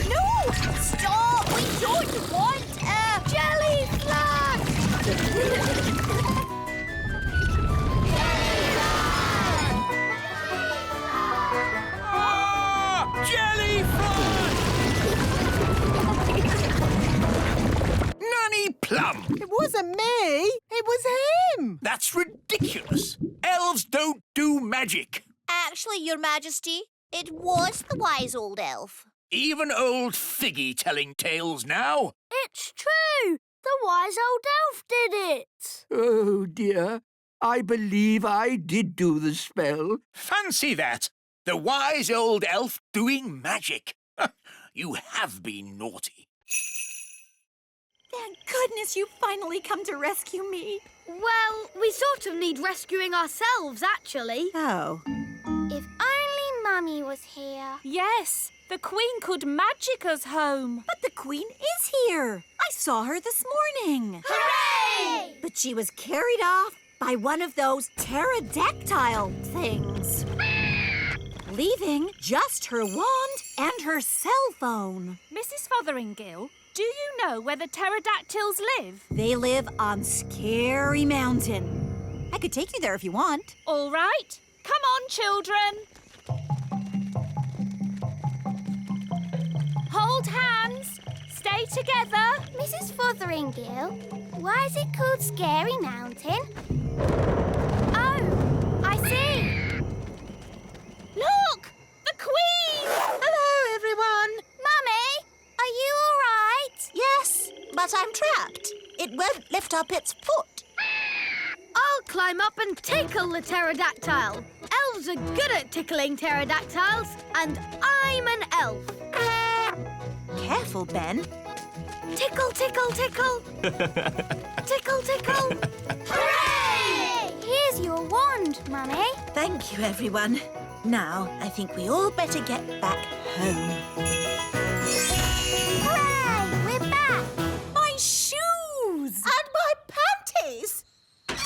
M: No! Stop! We don't want a
E: Jelly flash!
Q: Nanny Plum!
D: It wasn't me. It was him.
Q: That's ridiculous. Elves don't do magic.
M: Actually, Your Majesty, it was the wise old elf.
Q: Even old Figgy telling tales now.
E: It's true. The wise old elf did it.
L: Oh, dear. I believe I did do the spell.
Q: Fancy that. The wise old elf doing magic. You have been naughty.
N: Thank goodness you finally come to rescue me.
E: Well, we sort of need rescuing ourselves, actually.
J: Oh.
P: If only Mummy was here.
A: Yes, the Queen could magic us home.
N: But the Queen is here. I saw her this morning.
P: Hooray!
N: But she was carried off by one of those pterodactyl things. Leaving just her wand and her cell phone.
A: Mrs. Fotheringill, do you know where the pterodactyls live?
N: They live on Scary Mountain. I could take you there if you want.
A: All right. Come on, children. Hold hands. Stay together.
P: Mrs. Fotheringill, why is it called Scary Mountain? Oh, I see.
A: Look! The Queen!
J: Hello, everyone.
P: Mummy, are you all right?
J: Yes, but I'm trapped. It won't lift up its foot.
P: I'll climb up and tickle the pterodactyl. Elves are good at tickling pterodactyls, and I'm an elf.
J: Careful, Ben.
P: Tickle, tickle, tickle. Tickle, tickle. Hooray! Here's your wand, Mummy.
J: Thank you, everyone. Now, I think we all better get back home.
M: Hooray! We're back!
J: My shoes! And my panties!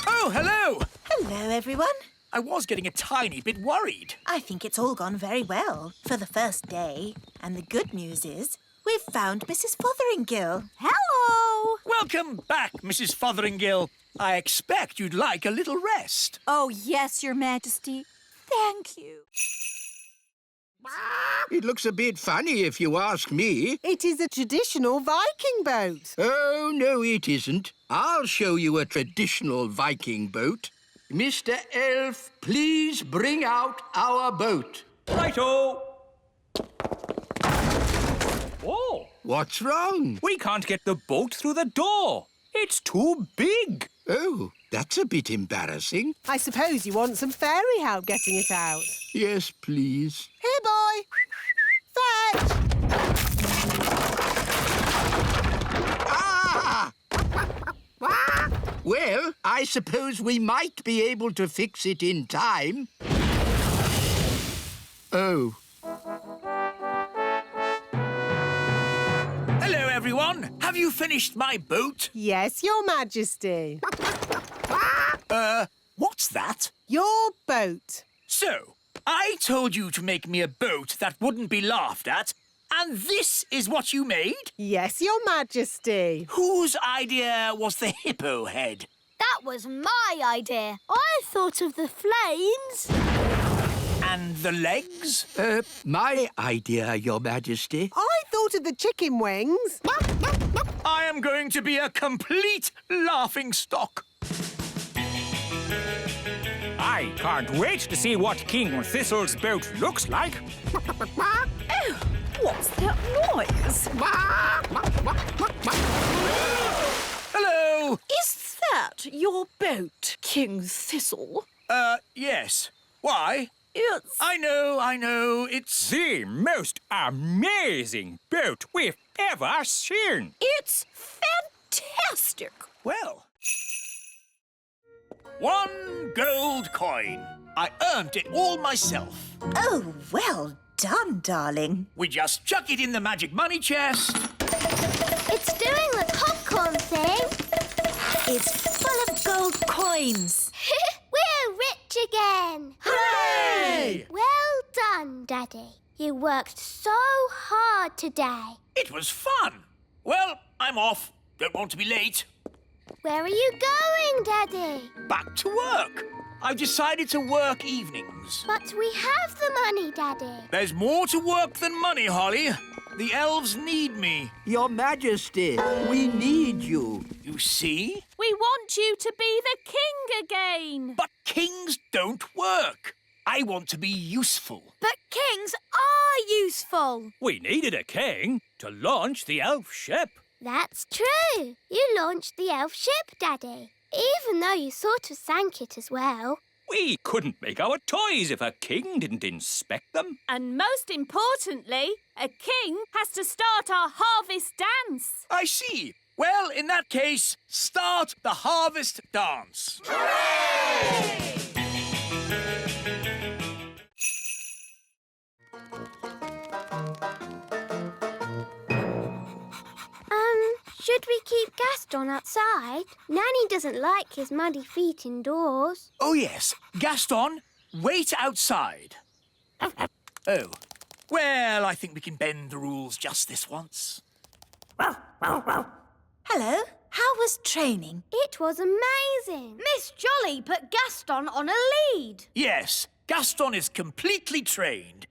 Q: Oh, hello!
J: Hello, everyone.
Q: I was getting a tiny bit worried.
J: I think it's all gone very well for the first day. And the good news is we've found Mrs. Fotheringill.
N: Hello!
Q: Welcome back, Mrs. Fotheringill. I expect you'd like a little rest.
N: Oh, yes, Your Majesty. Thank you.
L: It looks a bit funny if you ask me.
D: It is a traditional Viking boat.
L: Oh, no, it isn't. I'll show you a traditional Viking boat. Mr. Elf, please bring out our boat.
H: Righto! Oh!
L: What's wrong?
H: We can't get the boat through the door. It's too big.
L: Oh, that's a bit embarrassing.
D: I suppose you want some fairy help getting it out.
L: Yes, please.
D: Here, boy. Fetch!
L: Ah! Well, I suppose we might be able to fix it in time. Oh.
Q: Hello, everyone. Have you finished my boat?
D: Yes, Your Majesty.
Q: What's that?
D: Your boat.
Q: So, I told you to make me a boat that wouldn't be laughed at, and this is what you made?
D: Yes, Your Majesty.
Q: Whose idea was the hippo head?
P: That was my idea. I thought of the flames.
Q: And the legs?
L: My idea, Your Majesty.
D: I thought of the chicken wings.
Q: I am going to be a complete laughingstock.
I: I can't wait to see what King Thistle's boat looks like.
N: Oh, what's that noise?
Q: Hello!
N: Is that your boat, King Thistle?
Q: Yes. Why?
N: It's...
Q: I know, it's...
I: The most amazing boat we've ever seen.
N: It's fantastic.
Q: Well... 1 gold coin. I earned it all myself.
J: Oh, well done, darling.
Q: We just chuck it in the magic money chest.
P: It's doing the popcorn thing.
J: It's full of gold coins.
P: We're rich again.
Q: Hooray!
P: Well done, Daddy. You worked so hard today.
Q: It was fun. Well, I'm off. Don't want to be late.
P: Where are you going, Daddy?
Q: Back to work. I've decided to work evenings.
P: But we have the money, Daddy.
Q: There's more to work than money, Holly. The elves need me.
L: Your Majesty, we need you.
Q: You see?
A: We want you to be the king again.
Q: But kings don't work. I want to be useful.
P: But kings are useful.
H: We needed a king to launch the elf ship.
P: That's true. You launched the elf ship, Daddy. Even though you sort of sank it as well.
H: We couldn't make our toys if a king didn't inspect them.
A: And most importantly, a king has to start our harvest dance.
Q: I see. Well, in that case, start the harvest dance.
P: Hooray! Should we keep Gaston outside? Nanny doesn't like his muddy feet indoors.
Q: Oh, yes. Gaston, wait outside. Oh. Well, I think we can bend the rules just this once.
J: Hello. How was training?
P: It was amazing.
E: Miss Jolly put Gaston on a lead.
Q: Yes, Gaston is completely trained.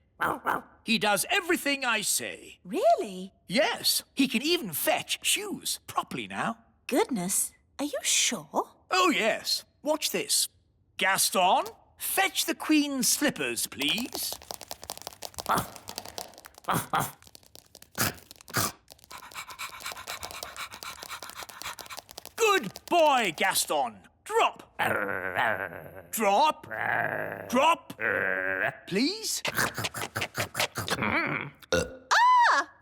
Q: He does everything I say.
J: Really?
Q: Yes, he can even fetch shoes properly now.
J: Goodness. Are you sure?
Q: Oh, yes. Watch this. Gaston, fetch the Queen's slippers, please. Good boy, Gaston. Drop. Drop. Drop. Please.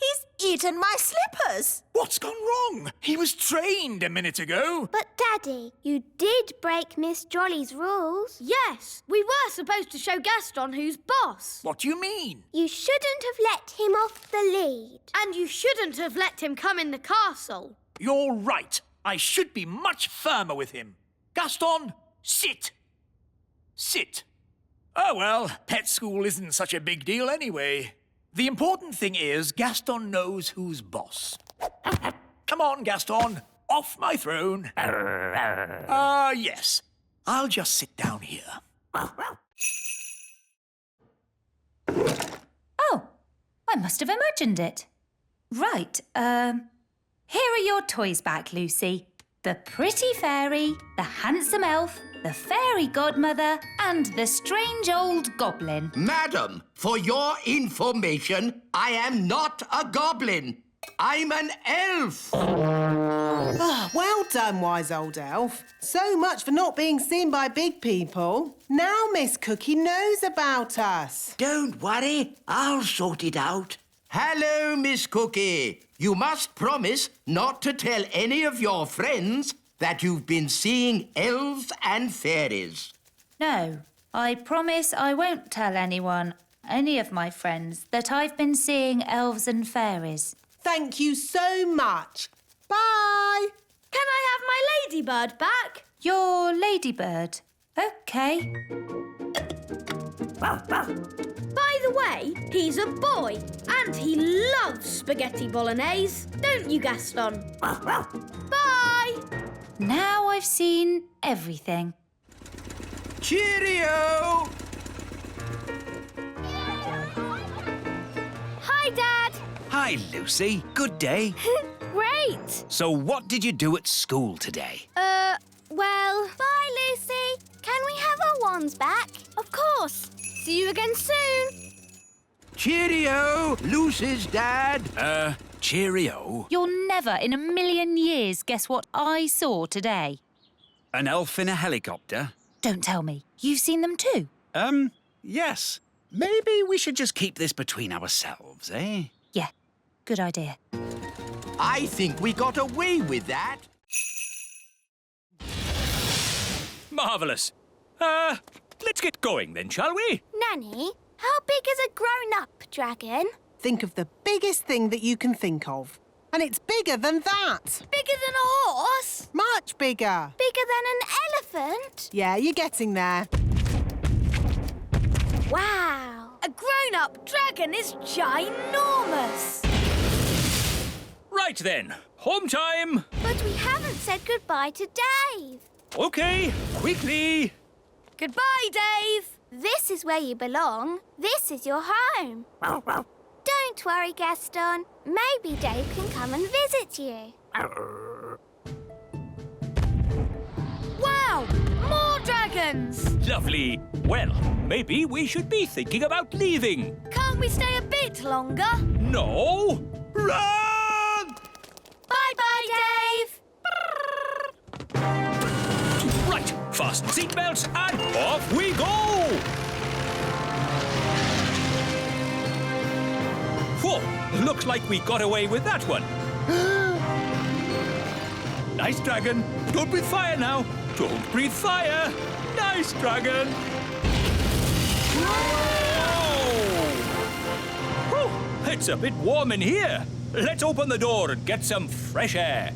J: He's eaten my slippers.
Q: What's gone wrong? He was trained a minute ago.
P: But, Daddy, you did break Miss Jolly's rules.
R: Yes, we were supposed to show Gaston who's boss.
Q: What do you mean?
P: You shouldn't have let him off the lead.
R: And you shouldn't have let him come in the castle.
Q: You're right. I should be much firmer with him. Gaston, sit. Sit. Oh, well, pet school isn't such a big deal anyway. The important thing is Gaston knows who's boss. Come on, Gaston. Off my throne. Yes. I'll just sit down here.
F: Oh, I must have imagined it. Right, here are your toys back, Lucy. The pretty fairy, the handsome elf, the fairy godmother, and the strange old goblin.
L: Madam, for your information, I am not a goblin. I'm an elf.
D: Well done, wise old elf. So much for not being seen by big people. Now Miss Cookie knows about us.
L: Don't worry, I'll sort it out. Hello, Miss Cookie. You must promise not to tell any of your friends that you've been seeing elves and fairies.
F: No, I promise I won't tell anyone, any of my friends, that I've been seeing elves and fairies.
D: Thank you so much. Bye.
R: Can I have my ladybird back?
F: Your ladybird? OK.
R: By the way, he's a boy and he loves spaghetti bolognese. Don't you, Gaston? Bye!
F: Now I've seen everything.
L: Cheerio!
P: Hi, Dad.
I: Hi, Lucy. Good day.
P: Great.
I: So what did you do at school today?
P: Well... Bye, Lucy. Can we have our wands back? Of course. See you again soon.
L: Cheerio, Lucy's dad.
I: Cheerio.
F: You'll never in a million years guess what I saw today.
I: An elf in a helicopter?
F: Don't tell me. You've seen them too?
I: Yes. Maybe we should just keep this between ourselves, eh?
F: Yeah, good idea.
L: I think we got away with that.
H: Marvellous. Let's get going then, shall we?
P: Nanny, how big is a grown-up dragon?
D: Think of the biggest thing that you can think of. And it's bigger than that.
P: Bigger than a horse?
D: Much bigger.
P: Bigger than an elephant?
D: Yeah, you're getting there.
P: Wow.
R: A grown-up dragon is ginormous.
H: Right then, home time.
P: But we haven't said goodbye to Dave.
H: OK, quickly.
P: Goodbye, Dave. This is where you belong. This is your home. Don't worry, Gaston. Maybe Dave can come and visit you.
R: Wow! More dragons!
H: Lovely. Well, maybe we should be thinking about leaving.
R: Can't we stay a bit longer?
H: No. Run!
P: Bye-bye, Dave.
H: Right, fasten seatbelts and off we go! Whoa, looks like we got away with that one. Nice dragon. Don't breathe fire now. Don't breathe fire. Nice dragon. Whoa! It's a bit warm in here. Let's open the door and get some fresh air.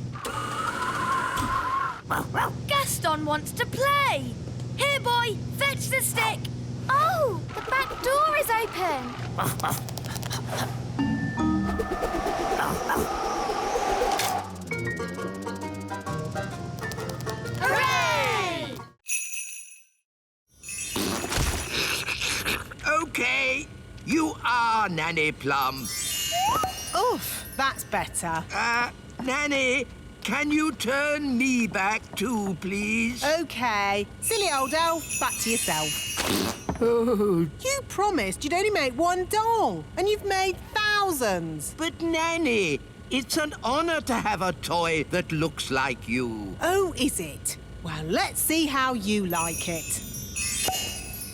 R: Gaston wants to play. Here, boy, fetch the stick.
P: Oh, the back door is open.
R: Hooray!
L: OK, you are Nanny Plum.
D: Oof, that's better.
L: Nanny, can you turn me back too, please?
D: OK. Silly old elf, back to yourself. You promised you'd only make one doll, and you've made thousands.
L: But, Nanny, It's an honor to have a toy that looks like you.
D: Oh, is it? Well, let's see how you like it.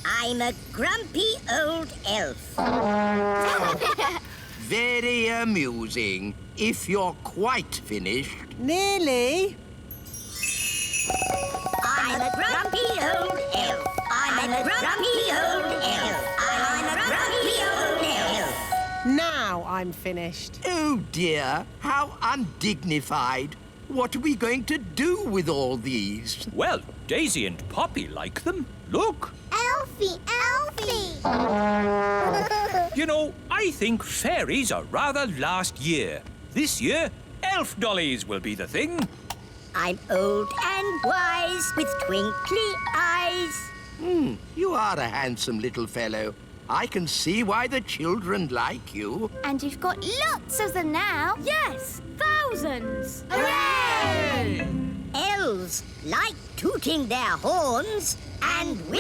E: I'm a grumpy old elf.
L: Very amusing. If you're quite finished.
D: Nearly.
E: I'm a grumpy old elf. I'm a grumpy old elf. I'm a grumpy old elf.
D: Now I'm finished.
L: Oh dear, how undignified. What are we going to do with all these?
H: Well, Daisy and Poppy like them. Look.
M: Elfie, Elfie!
H: You know, I think fairies are rather last year. This year, elf dollies will be the thing.
E: I'm old and wise with twinkly eyes.
L: You are a handsome little fellow. I can see why the children like you.
P: And you've got lots of them now.
R: Yes, thousands.
E: Hooray! Elves like tooting their horns, and we're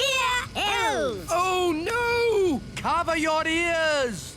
E: elves.
L: Oh no! Cover your ears!